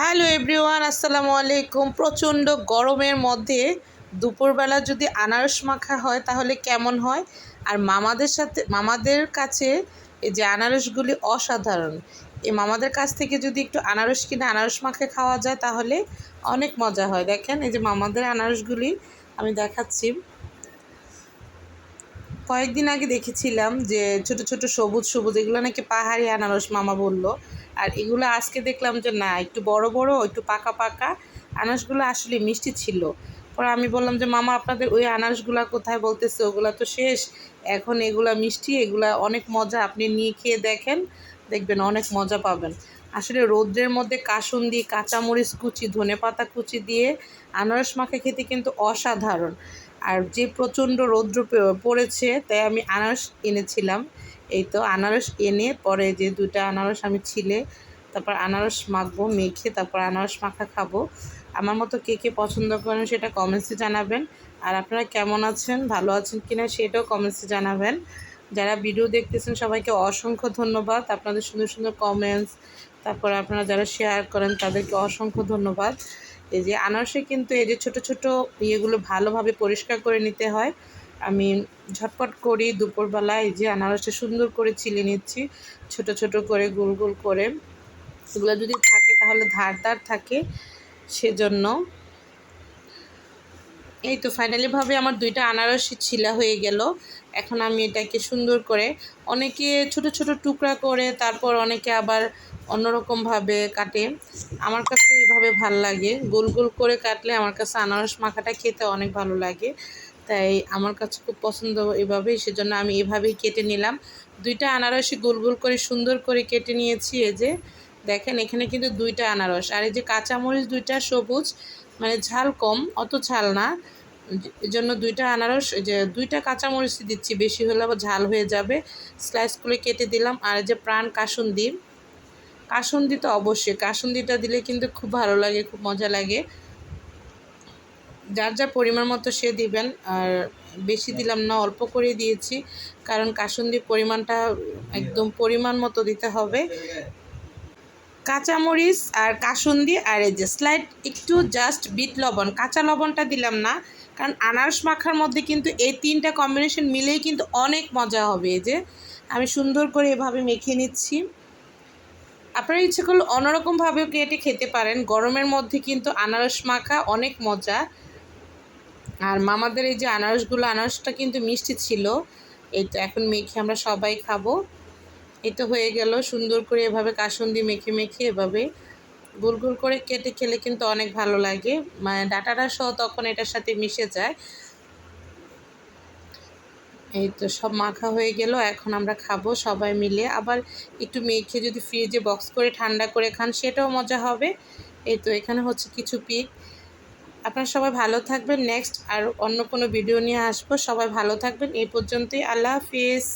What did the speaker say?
Hello everyone, আসসালামু আলাইকুম। প্রচণ্ড গরমের মধ্যে দুপুরবেলা যদি আনারস মাখা হয় তাহলে কেমন হয়। আর মামাদের কাছে এই যে আনারসগুলি অসাধারণ। এই মামাদের কাছ থেকে যদি একটু আনারস কিনে আনারস মাখা খাওয়া যায় তাহলে অনেক মজা হয়। দেখেন এই যে মামাদের আনারসগুলি আমি দেখাচ্ছি। কয়েকদিন আগে দেখেছিলাম যে ছোট ছোট সবুজ সবুজ এগুলো নাকি পাহাড়ি আনারস মামা বলল। আর এগুলো আজকে দেখলাম যে না, একটু বড় বড় একটু পাকা পাকা আনারসগুলো আসলে মিষ্টি ছিল। পরে আমি বললাম যে মামা আপনাদের ওই আনারসগুলো কোথায়? বলতেছে ওগুলো তো শেষ, এখন এগুলা মিষ্টি, এগুলা অনেক মজা, আপনি নিয়ে খেয়ে দেখেন, দেখবেন অনেক মজা পাবেন। আসলে রৌদ্রের মধ্যে কাসুন্দি, কাঁচামরিচ কুচি, ধনেপাতা কুচি দিয়ে আনারস মাখা খেতে কিন্তু অসাধারণ। আর যে প্রচণ্ড রৌদ্র পড়েছে তাই আমি আনারস এনেছিলাম। এই তো আনারস এনে পরে যে দুটা আনারস আমি ছিলে তারপর আনারস মাখবো, মেখে তারপর আনারস মাখা খাবো। আমার মতো কে কে পছন্দ করেন সেটা কমেন্টসে জানাবেন। আর আপনারা কেমন আছেন, ভালো আছেন কিনা সেটাও কমেন্টসে জানাবেন। যারা ভিডিও দেখতেছেন সবাইকে অসংখ্য ধন্যবাদ, আপনাদের সুন্দর সুন্দর কমেন্টস, তারপর আপনারা যারা শেয়ার করেন তাদেরকে অসংখ্য ধন্যবাদ। এই যে আনারসে কিন্তু এই যে ছোট ছোট ইয়েগুলো ভালোভাবে পরিষ্কার করে নিতে হয়। আমি ঝটপট করি দুপুরবেলায়। এই যে আনারসটা সুন্দর করে ছিলে নিচ্ছি ছোট ছোট করে, গোল গোল করে। এগুলো যদি থাকে তাহলে ধারদার থাকে, সেজন্য। এই তো ফাইনালিভাবে আমার দুইটা আনারসই ছিলা হয়ে গেল। এখন আমি এটাকে সুন্দর করে, অনেকে ছোট ছোট টুকরা করে, তারপর অনেকে আবার অন্যরকমভাবে কাটে। আমার কাছে এভাবে ভাল লাগে, গোল গোল করে কাটলে আমার কাছে আনারস মাখাটা খেতে অনেক ভালো লাগে। তাই আমার কাছে খুব পছন্দ এভাবেই, সেজন্য আমি এভাবেই কেটে নিলাম। দুইটা আনারসই গোল গোল করে সুন্দর করে কেটে নিয়েছি। এই যে দেখেন এখানে কিন্তু দুইটা আনারস, আর এই যে কাঁচামরিচ দুইটা সবুজ, মানে ঝাল কম, অত ঝাল না, এই জন্য দুইটা আনারস, যে দুইটা কাঁচামরিচ দিচ্ছি, বেশি হলে আবার ঝাল হয়ে যাবে। স্লাইস করে কেটে দিলাম। আর যে প্রাণ কাসুন্দি, কাসুন্দি তো অবশ্যই, কাসুন্দিটা দিলে কিন্তু খুব ভালো লাগে, খুব মজা লাগে। যার যার পরিমাণ মতো সে দিবেন। আর বেশি দিলাম না, অল্প করে দিয়েছি, কারণ কাসুন্দির পরিমাণটা একদম পরিমাণ মতো দিতে হবে। কাঁচামরিচ আর কাসুন্দি আর এই যে স্লাইড একটু জাস্ট বিট লবণ, কাঁচা লবণটা দিলাম না, কারণ আনারস মাখার মধ্যে কিন্তু এই তিনটা কম্বিনেশন মিলেই কিন্তু অনেক মজা হবে। এই যে আমি সুন্দর করে এভাবে মেখে নিচ্ছি। আপনারা ইচ্ছে করলে অন্যরকমভাবেও কেটে খেতে পারেন। গরমের মধ্যে কিন্তু আনারস মাখা অনেক মজা। আর মামাদের এই যে আনারসগুলো, আনারসটা কিন্তু মিষ্টি ছিল। এই তো এখন মেখে আমরা সবাই খাবো। এই তো হয়ে গেল। সুন্দর করে এভাবে কাসুন্দি মেখে মেখে এভাবে গোল গোল করে কেটে খেলে কিন্তু অনেক ভালো লাগে, মানে ডাটাটা সহ তখন এটার সাথে মিশে যায়। এই তো সব মাখা হয়ে গেল, এখন আমরা খাবো সবাই মিলে। আবার একটু মেখে যদি ফ্রিজে বক্স করে ঠান্ডা করে খান সেটাও মজা হবে। এই তো এখানে হচ্ছে কিছু পিক। আপনারা সবাই ভালো থাকবেন, নেক্সট আর অন্য কোনো ভিডিও নিয়ে আসবো। সবাই ভালো থাকবেন, এই পর্যন্তই, আল্লাহ হাফিজ।